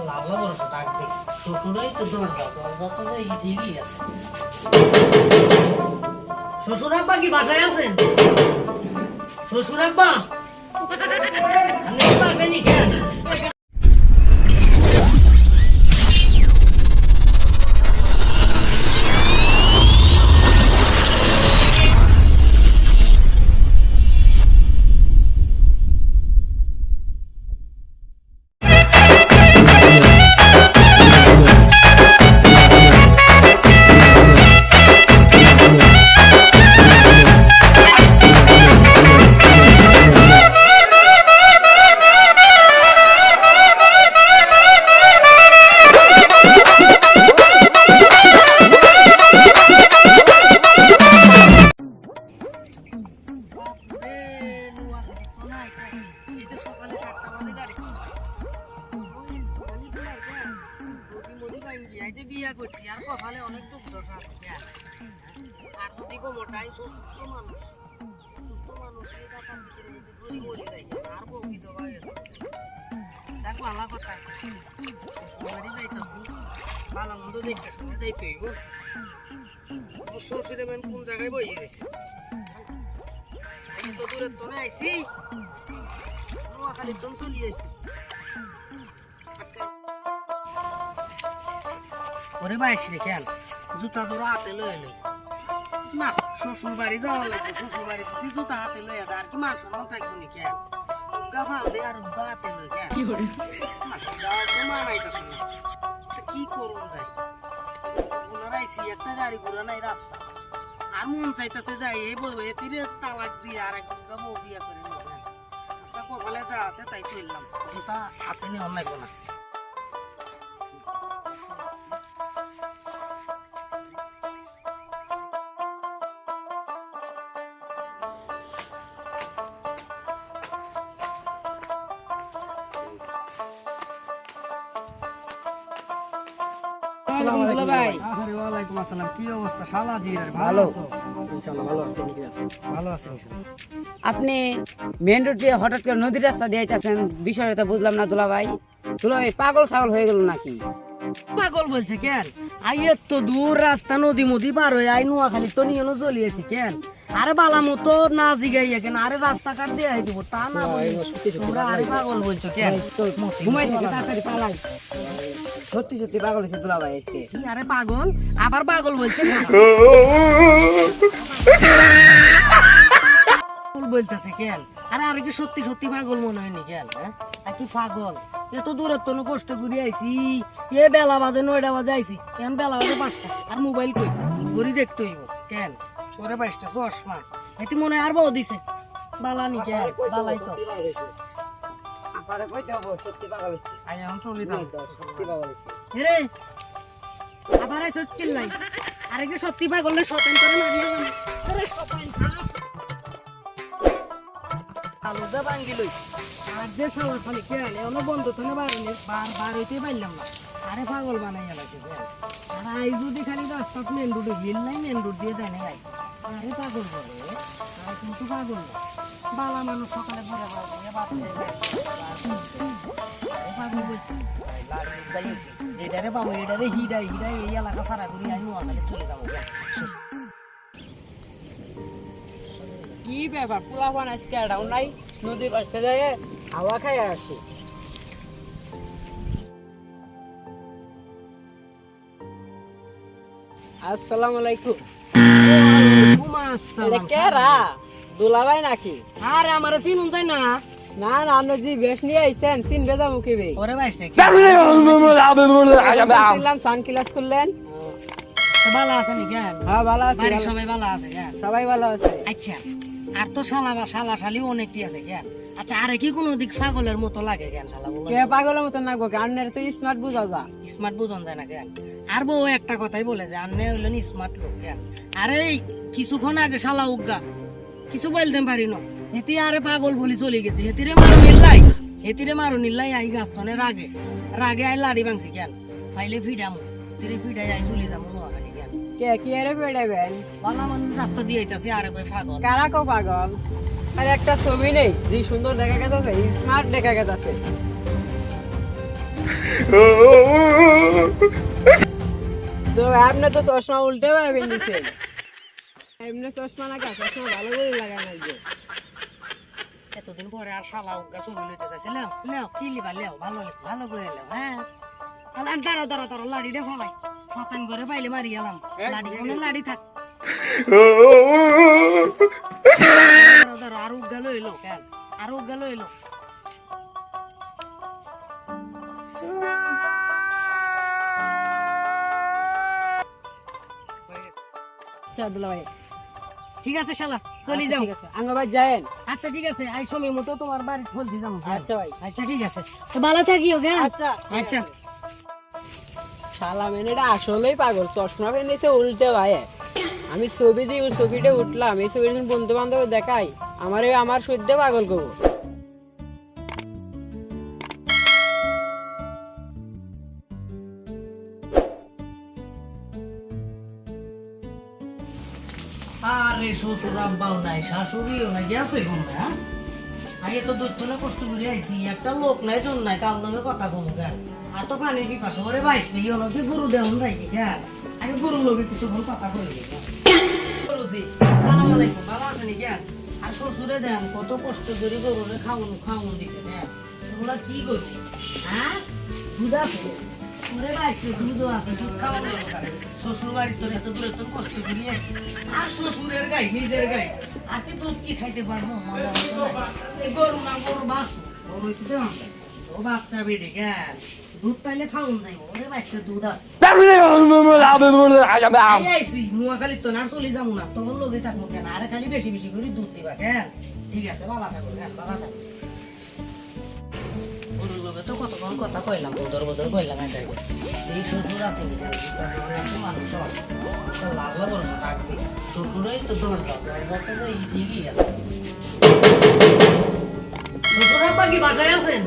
লাভলা বড় ডাকবে শ্বশুরই তো দৌড় দাও তো এই ঠিকই আছে। শ্বশুর আব্বা কি বাসায় আছেন? শ্বশুর আব্বা নেই বাসায় নি কেন? বিয়া করছি আর কপালে অনেক দুঃখ দশা আছে আর যদি মোটাই সুস্থ মানুষ আর বউকি তো দেখ ভালো কথা বাড়ি যাইতাছি ভালো মন্দ দেখতে শুনে যাইতে হইব। শ্বশুরে মেন কোন জায়গায় বইয়ে রয়েছে তো দূরের তো আইসি নোয়াখালীর তো চলি আইসি। ওরে বাইস রে কেন জুতা ধরো হাতে লয়ে লই না শ্বশুর বাড়ি যাওয়া লাগবে। শ্বশুর বাড়ি যদি জুতা হাতে লয়ে যায় আর কি মান সম্মান থাকবে নি কেন গাফা দে আর হাতে লই কেন মানাইতেছে না কি করুন যাই ওনারাইছি একটা গাড়ি ঘোড়া নাই রাস্তা আর মন চাইতেছে যাই এই বলবো এ তীরে তালাক দিয়ে আর একটা বউ বিয়া করে নেব কপালে যা আছে তাই চললাম জুতা হাতে নিয়ে অন্য লাগবে না। আপনি মেন রোড দিয়ে হঠাৎ করে নদীর রাস্তা দিয়ে আইতাছেন বিষয়টা বুঝলাম না দুলাভাই। দুলাভাই পাগল ছাগল হয়ে গেল নাকি? পাগল বলছে কেন আইয়ের তো দূর রাস্তা নদী মদি পার হয়ে আই নোয়াখালী তো নিয়ে চলিয়েছি কেন আরে বালা মতো না জিগাইয়া কেন আরে রাস্তা কাট দিয়ে আই দিব তা না তোমরা আরে পাগল বলছো কেন? ঘুমাই থেকে তাড়াতাড়ি পালাই। সত্যি সত্যি পাগল হয়েছে দুলাভাই আজকে। আরে পাগল আবার পাগল বলছে বলতেছে কেন? আরে আর কি সত্যি সত্যি পাগল মনে হয়নি কেন? হ্যাঁ কি পাগল এত দূরের তো কষ্ট করে আইছি এ বেলা বাজে 9টা বাজে আইছি কেন বেলা বাজে 5টা আর মোবাইল কই ঘড়ি দেখতে হইব কেন? ওরে 22টা চশমা এটি মনে আর বউ দিছে বালানি কেন? বালাই তো আপারে কইতে হবে সত্যি পাগল হইছে। আই এখন চলি দাও সত্যি পাগল হইছে। রে আবার আইছস কিল্লাই আরে কি সত্যি পাগল না শতান করে মারিয়ে আরে শতান আলো দা ভাঙ্গি লই আর যে শালা শালি কেন এমন বন্ধ তো না বারনে বার হইতে পারলাম না আরে পাগল বানাইয়া লাগছে আর আই যদি খালি রাস্তা মেন রোডে হিল নাই মেন রোড দিয়ে যায় না আরে পাগল বলে আর কিন্তু পাগল না বালা মানুষ সকালে ঘুরে ঘুরে বাচ্চা আরে পাগল বলছে যেটারে পাবো এটারে হিডাই হিডাই এই এলাকা সারা করি আমি নোয়াখালী চলে যাবো। কি ব্যাপার পোলাপান আজকে ডাউন নাই নদীর পাশে যায় হাওয়া খাই আসি। আসসালামু আলাইকুম। ওয়ালাইকুম আসসালাম। কেরা দুলাভাই নাকি? আরে আমারে চিনুন যায় না? না না আপনি যে বেশ নিয়ে আইছেন চিনবে যাবো কি বে? ওরে ভাইছে সান ক্লাস করলেন ভালো আছে নি কেন? হ্যাঁ ভালো আছে বাড়ির সবাই ভালো আছে কেন? সবাই ভালো আছে। আচ্ছা আর তো শালা বা শালা শালি অনেকটি আছে কেন? আচ্ছা আরে কি কোনো দিক পাগলের মতো লাগে কেন শালা বলো? কে পাগলের মতো লাগবো আন্নের তো স্মার্ট বুঝা যা। স্মার্ট বুঝন যায় না কেন? আর বউ একটা কথাই বলে যে আন্নে হইলেন স্মার্ট লোক কেন? আরে কিছুক্ষণ আগে শালা উগা কিছু বলতে পারি না হেতি আরে পাগল বলি চলে গেছে হেতিরে মারো নিল্লাই আই গাছতনে রাগে রাগে আই লাড়ি ভাঙছি কেন? ফাইলে ফিডামু তিরে ফিডাই আই চলে যাবো নোয়াখালী কেন? কে কি আরে বেড়াবেন বালা মানুষ রাস্তা দিয়ে আইতাছে আরে কই পাগল কারা কো পাগল? আর একটা ছবি নেই যে সুন্দর দেখা গেছে স্মার্ট দেখা গেছে তো আপনি তো চশমা উল্টে ভাবে নিছেন, এমনি চশমা লাগা, চশমা ভালো করে লাগানো লাগবে। এতদিন পরে আর শালা উগা ছবি লইতে চাইছে, লেও লেও কি লিবা, লেও ভালো করে লেও। হ্যাঁ তাহলে আর দাঁড়াও লাড়িটা ফলাই, শতান করে পাইলে মারি এলাম। লাড়ি কোনো লাড়ি থাক, দাঁড়াও আর উগা লইলো কেন, আর উগা লইলো। আচ্ছা দুলাভাই, ঠিক আছে শালা চলি যাও। ঠিক আছে, আঙ্গা ভাই যায়েন। আচ্ছা ঠিক আছে, আই সময় মতো তোমার বাড়ি বলতে যাবো। আচ্ছা ভাই, আচ্ছা ঠিক আছে, তো ভালো থাকিও কেন। আচ্ছা আচ্ছা শালা মেনেটা আসলেই পাগল, চশমা পেনেছে উল্টে ভাই। আমি ছবিটা উঠলাম, এই ছবিটা বন্ধু বান্ধব দেখাই, আমার সদ্য পাগল করবো। আরে শ্বশুর আব্বাও নাই, শাশুড়িও নাই, গেছে কোন না। আগে তো দৈত্য না কষ্ট করে আইছি, একটা লোক নাই জন নাই, কাল লগে কথা কমু কেন। আর তো পানির পিপাসা করে বাইশ নেই, অনকে গরু দেওয়ান নাই কি কেন। আগে গরুর লগে কিছুক্ষণ কথা কইলি গরুজি সালাম আলাইকুম, ভালো আছেন কেন। আর শ্বশুরে দেন কত কষ্ট করে গরুরে খাওয়ান দিতে দেন, তোমরা কি করছি। হ্যাঁ দুধ আছে ওরে বাইশ, দুধও আছে, দুধ খাওয়ানো দরকার। শ্বশুর বাড়ির তোর এত দূরে তোর কষ্ট করি আর শ্বশুরের গাই নিজের গাই, আর কি দুধ কি খাইতে পারবো। মজা মতো নাই। এই গরু না গরু বাসু গরু হইতে দেওয়া ও বাচ্চা বেড়ে গেল, দুধ তাইলে খাওয়ান যাইব। ওরে বাচ্চা দুধ আছে আইসি নোয়াখালী তো না চলে যাবো না, তখন লোকে থাকবো কেন। আরে খালি বেশি বেশি করে দুধ দিবা কেন। ঠিক আছে ভালো থাকো কেন, ভালো থাকো। গরুর লোকে তো কতক্ষণ কথা কইলাম, বদর কইলাম। এটাকে এই শ্বশুর আছে মানুষ লাগলো বড় ডাকতে, শ্বশুরই তো দরজা দরজাটা তো ঠিকই আছে। শ্বশুর আব্বা কি বাসায় আছেন?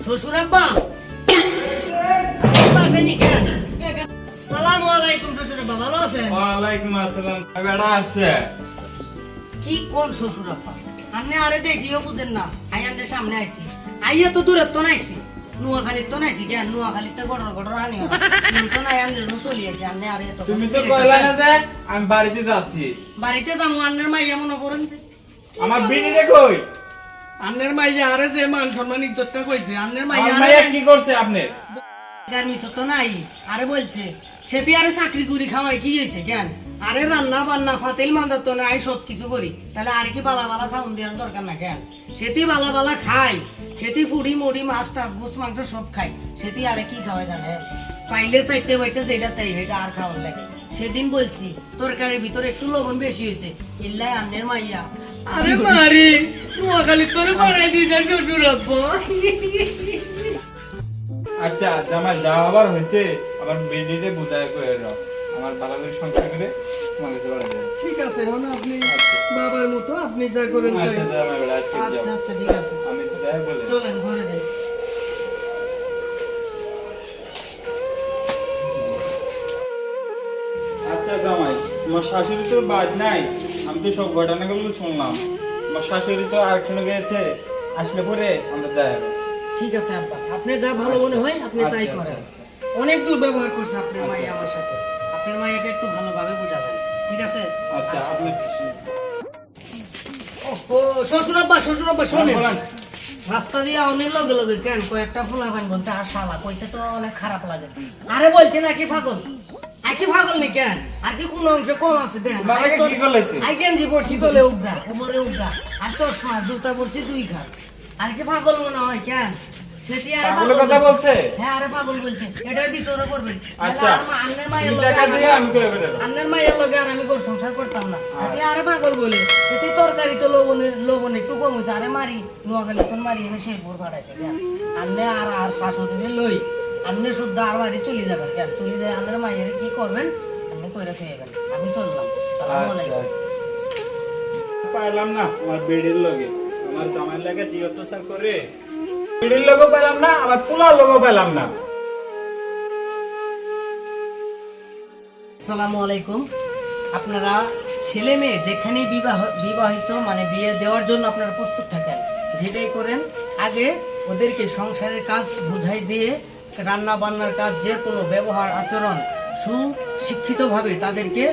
শ্বশুর আব্বা বাসায় নি কেন? সালামু আলাইকুম শ্বশুর আব্বা, ভালো আছেন? ওয়ালাইকুম আসসালাম, বেটা আসছে। কি কোন শ্বশুর আব্বা? আপনি আরে দেখিও বুঝেন না, আই আন্নের সামনে আইছি, আইয়া তো দূরে তো নাইছি, নোয়াখালীর তো নাইছি কেন। নোয়াখালীর তো গড়র আনি তো নাই, আন্নের চলি আছে। আন্নে আরে তো তুমি তো কইলা না যে আমি বাড়িতে যাচ্ছি। বাড়িতে যাবো, আন্নের মাইয়া মনে করেন যে আমার বিটিরে কই? আন্নের মাইয়া আরে যে মান সম্মান ইজ্জতটা কইছে, আন্নের মাইয়া আমার মাইয়া কি করছে আপনি? গার্মিস তো নাই। আরে বলছে সেটি আরে চাকরি করি খাওয়াই কি হয়েছে কেন। আরে রান্না বান্না ফাতেল মান্দার তো নাই, সব কিছু করি, তাহলে আর কি বালা খাওয়ান দেওয়ার দরকার না কেন। সেটি বালা খাই, সেটি ফুড়ি মুড়ি মাছ টাছ গোস মাংস সব খাই, সেটি আরে কি খাওয়াই জানে। পাইলে চাইতে বাইতে যেটা তাই সেটা আর খাওয়ার লাগে। সেদিন বলছি তরকারির ভিতরে একটু লবণ বেশি হয়েছে, ইল্লাই আন্নের মাইয়া আরে মারি নোয়াখালী তোরে বাড়াই দিয়েছে শ্বশুর আব্বা। আচ্ছা জামাই যা আবার হয়েছে, আবার বিটিরে বুঝায় কই রাও, আমার ভালো করে সংসার করে তোমার কাছে বাড়ি যাবে। ঠিক আছে এখন আপনি বাবার মতো আপনি যা করেন তাই। আচ্ছা জামাই বেটা আজকে আচ্ছা যাও, আচ্ছা ঠিক আছে, আমি তো যাই বলে। চলেন ঘরে যাই। আচ্ছা জামাই, তোমার শাশুড়ি তো বাদ নাই, আমি তো সব ঘটনাগুলো শুনলাম। আমার শাশুড়ি তো আরেকখানে গেছে, আসলে পরে আমরা যাই আবার। ঠিক আছে আব্বা, আপনি যা ভালো মনে হয় আপনি তাই আচ্ছা, করেন। আচ্ছা, অনেক দূর ব্যবহার করছে আপনার আচ্ছা, মাইয়া আমার সাথে, আপনার মাইয়াকে একটু ভালোভাবে বোঝাবেন। ঠিক আছে? আচ্ছা আপনি ও শ্বশুর আব্বা শোনেন, বলেন। রাস্তা দিয়ে অনেক লগে কেন কয়েকটা ফোলা পান বলতে আর শালা কইতে তো অনেক খারাপ লাগে। আরে বলছে নাকি পাগল, আকি পাগল নি কেন, আর কি কোন অংশ কম আছে দেন। বাবাকে কি করলেছে? আই গেঞ্জি পরছি তোলে উগা কোমরে উগা, আর চশমা জুতা পরছি দুই খান, আর কি পাগল মনে হয় কেন। সেটি আরে পাগলের কথা বলছে? হ্যাঁ আরে পাগল বলছে, এটার বিচারও করবেন। আচ্ছা, আন্নের মায়ের এই লগে টাকা দিয়ে আমি কই বেরো। আন্নের মায়ের লগে আর আমি ঘর সংসার করতাম না। সেটি আরে পাগল বলে, সেটি তরকারি তো লবণ একটু কম হয়েছে, আরে মারি নোয়াখালী তো মারি এনে শেরপুর পাঠাইছে কেন। আন্নে আর শাশুড়ি লই আন্নে শুদ্ধ আর বাড়ি চলে যাবেন কেন। চলে যায় আন্নের মায়ের কি করবেন আপনি কইরা খেয়ে গেলেন। আমি চললাম, সালাম আচ্ছা আলাইকুম। পাইলাম না আমার বেড়ির লগে, আমার জামাইয়ের লাগে জি অত্যাচার করে, বেড়ির লগেও পাইলাম না, আবার পোলার লগেও পাইলাম না। আসসালামু আলাইকুম। আপনারা ছেলে মেয়ে যেখানেই বিবাহিত মানে বিয়ে দেওয়ার জন্য আপনারা প্রস্তুত থাকেন, যেটাই করেন আগে ওদেরকে সংসারের কাজ বুঝাই দিয়ে রান্না বান্নার কাজ যে কোনো ব্যবহার আচরণ সুশিক্ষিতভাবে তাদেরকে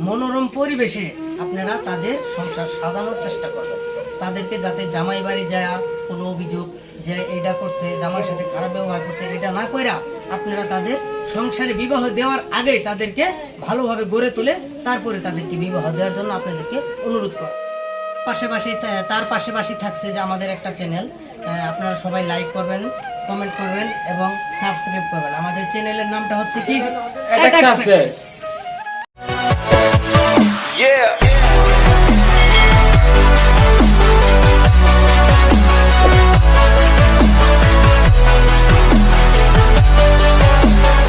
মনোরম পরিবেশে আপনারা তাদের সংসার সাজানোর চেষ্টা করবেন। তাদেরকে যাতে জামাই বাড়ি যায় কোনো অভিযোগ যে এটা করছে, জামার সাথে খারাপ ব্যবহার করছে, এটা না কইরা আপনারা তাদের সংসারে বিবাহ দেওয়ার আগে তাদেরকে ভালোভাবে গড়ে তুলে তারপরে তাদেরকে বিবাহ দেওয়ার জন্য আপনাদেরকে অনুরোধ করা। পাশাপাশি তার পাশাপাশি থাকছে যে আমাদের একটা চ্যানেল, আপনারা সবাই লাইক করবেন, কমেন্ট করবেন এবং সাবস্ক্রাইব করবেন। আমাদের চ্যানেলের নামটা হচ্ছে কি Attack Success।